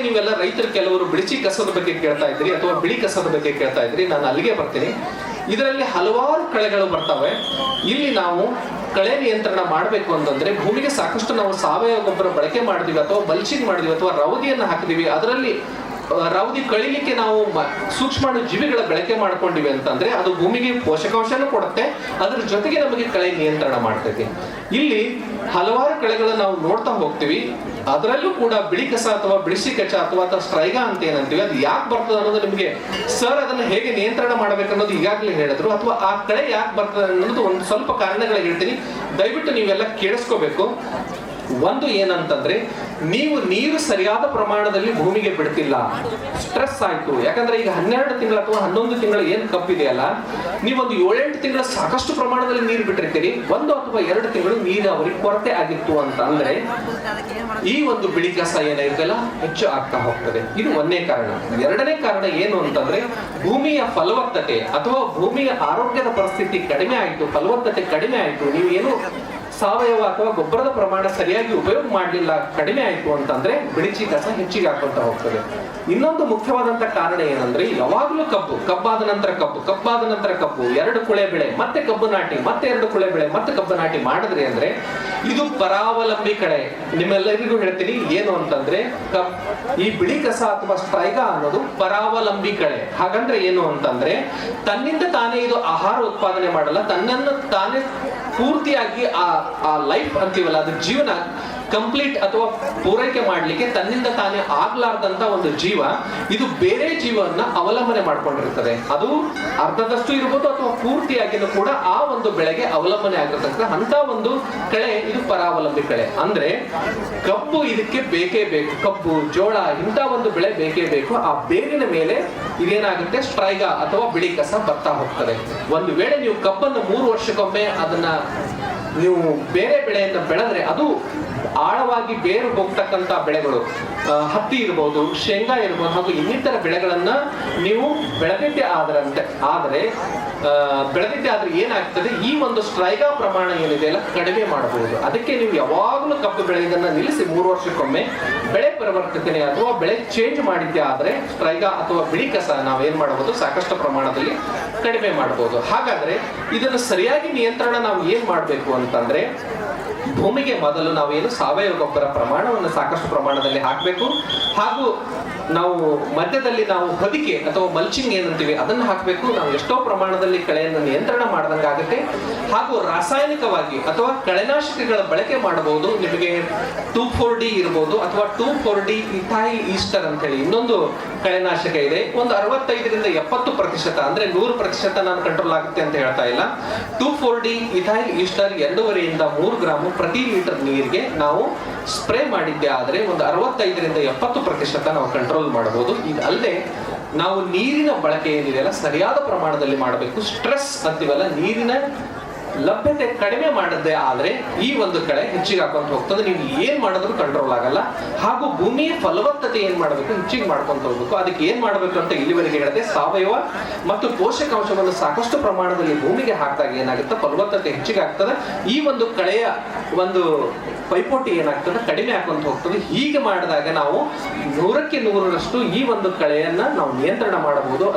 ನೀವೆಲ್ಲ ರೈತರು ಕೆಲವರು ಬಿಳಿಚಿ ಕಸದ ಬಗ್ಗೆ ಕೇಳ್ತಾ ಇದ್ರಿ ಅಥವಾ ಬಿಳಿ ಕಸದ ಬಗ್ಗೆ ಕೇಳ್ತಾ ಇದ್ರಿ. ನಾನು ಅಲ್ಲಿಗೆ ಬರ್ತೀನಿ. ಇದರಲ್ಲಿ ಹಲವಾರು ಕಳೆಗಳು ಬರ್ತವೆ. ಇಲ್ಲಿ ನಾವು ಕಳೆ ನಿಯಂತ್ರಣ ಮಾಡಬೇಕು ಅಂತಂದ್ರೆ ಭೂಮಿಗೆ ಸಾಕಷ್ಟು ನಾವು ಸಾವಯವ ಗೊಬ್ಬರ ಬಳಕೆ ಮಾಡಿದೀವಿ ಅಥವಾ ಮಲ್ಚಿಂಗ್ ಮಾಡಿದೀವಿ ಅಥವಾ ರವದಿಯನ್ನು ಹಾಕಿದೀವಿ. ಅದರಲ್ಲಿ ರವದಿ ಕಳಿಲಿಕ್ಕೆ ನಾವು ಸೂಕ್ಷ್ಮಾಣು ಜೀವಿಗಳ ಬಳಕೆ ಮಾಡ್ಕೊಂಡಿವಿ ಅಂತಂದ್ರೆ ಅದು ಭೂಮಿಗೆ ಪೋಷಕಾಂಶನೂ ಕೊಡುತ್ತೆ, ಅದ್ರ ಜೊತೆಗೆ ನಮಗೆ ಕಳೆ ನಿಯಂತ್ರಣ ಮಾಡ್ತೈತಿ. ಇಲ್ಲಿ ಹಲವಾರು ಕಳೆಗಳನ್ನು ನಾವು ನೋಡ್ತಾ ಹೋಗ್ತೀವಿ. ಅದರಲ್ಲೂ ಕೂಡ ಬಿಳಿ ಕಸ ಅಥವಾ ಬಿಳಿಸಿ ಕಚ್ಚ ಅಥವಾ ಸ್ಟ್ರೈಗಾ ಅಂತ ಏನಂತೀವಿ, ಅದು ಯಾಕೆ ಬರ್ತದೆ ಅನ್ನೋದು ನಿಮಗೆ ಸರ್ ಅದನ್ನ ಹೇಗೆ ನಿಯಂತ್ರಣ ಮಾಡ್ಬೇಕನ್ನೋದು ಈಗಾಗಲೇ ಹೇಳಿದ್ರು. ಅಥವಾ ಆ ಕಳೆ ಯಾಕೆ ಬರ್ತದೆ ಅನ್ನೋದು ಒಂದು ಸ್ವಲ್ಪ ಕಾರಣಗಳು ಹೇಳ್ತೀನಿ, ದಯವಿಟ್ಟು ನೀವೆಲ್ಲ ಕೇಳಿಸ್ಕೋಬೇಕು. ಒಂದು ಏನಂತಂದ್ರೆ, ನೀವು ನೀರು ಸರಿಯಾದ ಪ್ರಮಾಣದಲ್ಲಿ ಭೂಮಿಗೆ ಬಿಡ್ತಿಲ್ಲ, ಸ್ಟ್ರೆಸ್ ಆಯ್ತು. ಯಾಕಂದ್ರೆ ಈಗ 12 ತಿಂಗಳು ಅಥವಾ 11 ತಿಂಗಳು ಏನ್ ಕಪ್ಪಿದೆಯಲ್ಲ, ನೀವೊಂದು 7-8 ತಿಂಗಳು ಸಾಕಷ್ಟು ಪ್ರಮಾಣದಲ್ಲಿ ನೀರು ಬಿಟ್ಟಿರ್ತೀರಿ, 1 ಅಥವಾ 2 ತಿಂಗಳು ನೀರಾವರಿ ಕೊರತೆ ಆಗಿತ್ತು ಅಂತ ಅಂದ್ರೆ ಈ ಒಂದು ಬಿಳಿ ಕಸ ಏನಿರುತ್ತಲ್ಲ ಹೆಚ್ಚು ಆಗ್ತಾ ಹೋಗ್ತದೆ. ಇದು ಒಂದನೇ ಕಾರಣ. ಎರಡನೇ ಕಾರಣ ಏನು ಅಂತಂದ್ರೆ, ಭೂಮಿಯ ಫಲವತ್ತತೆ ಅಥವಾ ಭೂಮಿಯ ಆರೋಗ್ಯದ ಪರಿಸ್ಥಿತಿ ಕಡಿಮೆ ಆಯ್ತು, ಫಲವತ್ತತೆ ಕಡಿಮೆ ಆಯ್ತು, ನೀವು ಏನು ಸಾವಯವ ಅಥವಾ ಗೊಬ್ಬರದ ಪ್ರಮಾಣ ಸರಿಯಾಗಿ ಉಪಯೋಗ ಮಾಡಲಿಲ್ಲ, ಕಡಿಮೆ ಆಯ್ತು ಅಂತಂದ್ರೆ ಬಿಳಿಚಿ ಕಸ ಹೆಚ್ಚಿಗೆ ಹಾಕೊಂತ ಹೋಗ್ತದೆ. ಇನ್ನೊಂದು ಮುಖ್ಯವಾದಂತ ಕಾರಣ ಏನಂದ್ರೆ, ಯಾವಾಗ್ಲೂ ಕಬ್ಬಾದ ನಂತರ ಕಬ್ಬಾದ ನಂತರ ಕಬ್ಬು, 2 ಕುಳೆ ಬೆಳೆ, ಮತ್ತೆ ಕಬ್ಬು ನಾಟಿ, ಮತ್ತೆ 2 ಕುಳೆ ಬೆಳೆ, ಮತ್ತೆ ಕಬ್ಬು ನಾಟಿ ಮಾಡಿದ್ರಿ ಅಂದ್ರೆ ಇದು ಪರಾವಲಂಬಿ ಕಳೆ. ನಿಮ್ಮೆಲ್ಲರಿಗೂ ಹೇಳ್ತೀನಿ ಏನು ಅಂತಂದ್ರೆ, ಈ ಬಿಳಿ ಕಸ ಅಥವಾ ಸ್ಟ್ರೈಗಾ ಅನ್ನೋದು ಪರಾವಲಂಬಿ ಕಳೆ. ಹಾಗಂದ್ರೆ ಏನು ಅಂತಂದ್ರೆ, ತನ್ನಿಂದ ತಾನೇ ಇದು ಆಹಾರ ಉತ್ಪಾದನೆ ಮಾಡಲ್ಲ, ತನ್ನನ್ನು ತಾನೇ ಪೂರ್ತಿಯಾಗಿ ಆ ಲೈಫ್ ಅಂತೀವಲ್ಲ, ಅದು ಜೀವನ ಕಂಪ್ಲೀಟ್ ಅಥವಾ ಪೂರೈಕೆ ಮಾಡ್ಲಿಕ್ಕೆ ತನ್ನಿಂದ ತಾನೇ ಆಗ್ಲಾರ್ದಂತ ಒಂದು ಜೀವ. ಇದು ಬೇರೆ ಜೀವವನ್ನ ಅವಲಂಬನೆ ಮಾಡ್ಕೊಂಡಿರ್ತದೆ. ಅದು ಅರ್ಧದಷ್ಟು ಇರ್ಬೋದು ಅಥವಾ ಪೂರ್ತಿಯಾಗಿನೂ ಕೂಡ ಆ ಒಂದು ಬೆಳೆಗೆ ಅವಲಂಬನೆ ಆಗಿರ್ತಕ್ಕಂಥ ಅಂತ ಒಂದು ಕಳೆ ಇದು ಪರಾವಲಂಬಿ ಕಳೆ. ಅಂದ್ರೆ ಕಬ್ಬು ಇದಕ್ಕೆ ಬೇಕೇ ಬೇಕು, ಕಬ್ಬು ಜೋಳ ಇಂಥ ಒಂದು ಬೆಳೆ ಬೇಕೇ ಬೇಕು. ಆ ಬೇರಿನ ಮೇಲೆ ಇದೇನಾಗುತ್ತೆ, ಸ್ಟ್ರೈಗಾ ಅಥವಾ ಬಿಳಿ ಕಸ ಬರ್ತಾ ಹೋಗ್ತದೆ. ಒಂದು ವೇಳೆ ನೀವು ಕಬ್ಬನ್ನು 3 ವರ್ಷಕ್ಕೊಮ್ಮೆ ಅದನ್ನ ನೀವು ಬೇರೆ ಬೆಳೆಯನ್ನ ಬೆಳೆದ್ರೆ ಅದು ಆಳವಾಗಿ ಬೇರು ಹೋಗ್ತಕ್ಕಂತ ಬೆಳೆಗಳು, ಹತ್ತಿ ಇರ್ಬೋದು, ಶೇಂಗಾ ಇರ್ಬೋದು, ಹಾಗೂ ಇನ್ನಿತರ ಬೆಳೆಗಳನ್ನ ನೀವು ಬೆಳೆದಿದ್ದೆ ಆದ್ರೆ ಏನಾಗ್ತದೆ, ಈ ಒಂದು ಸ್ಟ್ರೈಗಾ ಪ್ರಮಾಣ ಏನಿದೆ ಅಲ್ಲ ಕಡಿಮೆ ಮಾಡಬಹುದು. ಅದಕ್ಕೆ ನೀವು ಯಾವಾಗಲೂ ಕಬ್ಬು ಬೆಳೆಯೋದನ್ನ ನಿಲ್ಲಿಸಿ 3 ವರ್ಷಕ್ಕೊಮ್ಮೆ ಬೆಳೆ ಪರಿವರ್ತನೆ ಅಥವಾ ಬೆಳೆ ಚೇಂಜ್ ಮಾಡಿದ್ದೆ ಆದ್ರೆ ಸ್ಟ್ರೈಗಾ ಅಥವಾ ಬಿಳಿ ಕಸ ನಾವೇನ್ ಮಾಡಬಹುದು, ಸಾಕಷ್ಟು ಪ್ರಮಾಣದಲ್ಲಿ ಕಡಿಮೆ ಮಾಡಬಹುದು. ಹಾಗಾದ್ರೆ ಇದನ್ನು ಸರಿಯಾಗಿ ನಿಯಂತ್ರಣ ನಾವು ಏನ್ ಮಾಡ್ಬೇಕು ಅಂತಂದ್ರೆ, ಭೂಮಿಗೆ ಮೊದಲು ನಾವೇನು ಸಾವಯವ ಗೊಬ್ಬರ ಪ್ರಮಾಣವನ್ನು ಸಾಕಷ್ಟು ಪ್ರಮಾಣದಲ್ಲಿ ಹಾಕಬೇಕು. ಹಾಗೂ ನಾವು ಮಧ್ಯದಲ್ಲಿ ನಾವು ಹೊದಿಕೆ ಅಥವಾ ಮಲ್ಚಿಂಗ್ ಏನಂತೀವಿ ಅದನ್ನು ಹಾಕಬೇಕು. ನಾವು ಎಷ್ಟೋ ಪ್ರಮಾಣದಲ್ಲಿ ಕಳೆಯನ್ನು ನಿಯಂತ್ರಣ ಮಾಡ್ದಂಗಾಗುತ್ತೆ. ಹಾಗೂ ರಾಸಾಯನಿಕವಾಗಿ ಅಥವಾ ಕಳೆನಾಶಕಗಳ ಬಳಕೆ ಮಾಡಬಹುದು. ನಿಮಗೆ 2,4-D ಇರ್ಬೋದು ಅಥವಾ 2,4-D ಇಥೈಲ್ ಈಸ್ಟರ್ ಅಂತ ಹೇಳಿ ಇನ್ನೊಂದು ಕಳೆನಾಶಕ ಇದೆ. ಒಂದು 65ರಿಂದ 70% ಅಂದ್ರೆ 100% ನಾನು ಕಂಟ್ರೋಲ್ ಆಗುತ್ತೆ ಅಂತ ಹೇಳ್ತಾ ಇಲ್ಲ. 2,4-D ಇಥೈಲ್ ಈಸ್ಟರ್ 2.5ರಿಂದ 3 ಗ್ರಾಮ್ ಪ್ರತಿ ಲೀಟರ್ ನೀರಿಗೆ ನಾವು ಸ್ಪ್ರೇ ಮಾಡಿದ್ದೆ ಆದ್ರೆ ಒಂದು 65ರಿಂದ 70% ನಾವು ಕಂಟ್ರೋಲ್ ಮಾಡಬಹುದು. ಇದಲ್ಲದೆ ನಾವು ನೀರಿನ ಬಳಕೆ ಏನಿದೆಯಲ್ಲ ಸರಿಯಾದ ಪ್ರಮಾಣದಲ್ಲಿ ಮಾಡಬೇಕು. ಸ್ಟ್ರೆಸ್ ಅಂತೀವಲ್ಲ, ನೀರಿನ ಲಭ್ಯತೆ ಕಡಿಮೆ ಮಾಡದೆ ಆದ್ರೆ ಈ ಒಂದು ಕಳೆ ಹೆಚ್ಚಿಗೆ ಹಾಕೊಂತ ಹೋಗ್ತದೆ. ನೀವು ಏನ್ ಮಾಡಿದ್ರು ಕಂಟ್ರೋಲ್ ಆಗಲ್ಲ. ಹಾಗೂ ಭೂಮಿಯ ಫಲವತ್ತತೆ ಏನ್ ಮಾಡಬೇಕು, ಹೆಚ್ಚಿಗೆ ಮಾಡ್ಕೊಂತ ಹೋಗ್ಬೇಕು. ಅದಕ್ಕೆ ಏನ್ ಮಾಡ್ಬೇಕು ಅಂತ ಇಲ್ಲಿವರೆಗೆ ಹೇಳಿದೆ. ಸಾವಯವ ಮತ್ತು ಪೋಷಕಾಂಶವನ್ನು ಸಾಕಷ್ಟು ಪ್ರಮಾಣದಲ್ಲಿ ಭೂಮಿಗೆ ಹಾಕಿದಾಗ ಏನಾಗುತ್ತೆ, ಫಲವತ್ತತೆ ಹೆಚ್ಚಿಗೆ ಆಗ್ತದೆ. ಈ ಒಂದು ಕಳೆಯ ಒಂದು ಪೈಪೋಟಿ ಏನಾಗ್ತದೆ, ಕಡಿಮೆ ಹಾಕೊಂತ ಹೋಗ್ತದೆ. ಹೀಗೆ ಮಾಡಿದಾಗ ನಾವು 100ಕ್ಕೆ 100ರಷ್ಟು ಈ ಒಂದು ಕಳೆಯನ್ನ ನಾವು ನಿಯಂತ್ರಣ ಮಾಡಬಹುದು.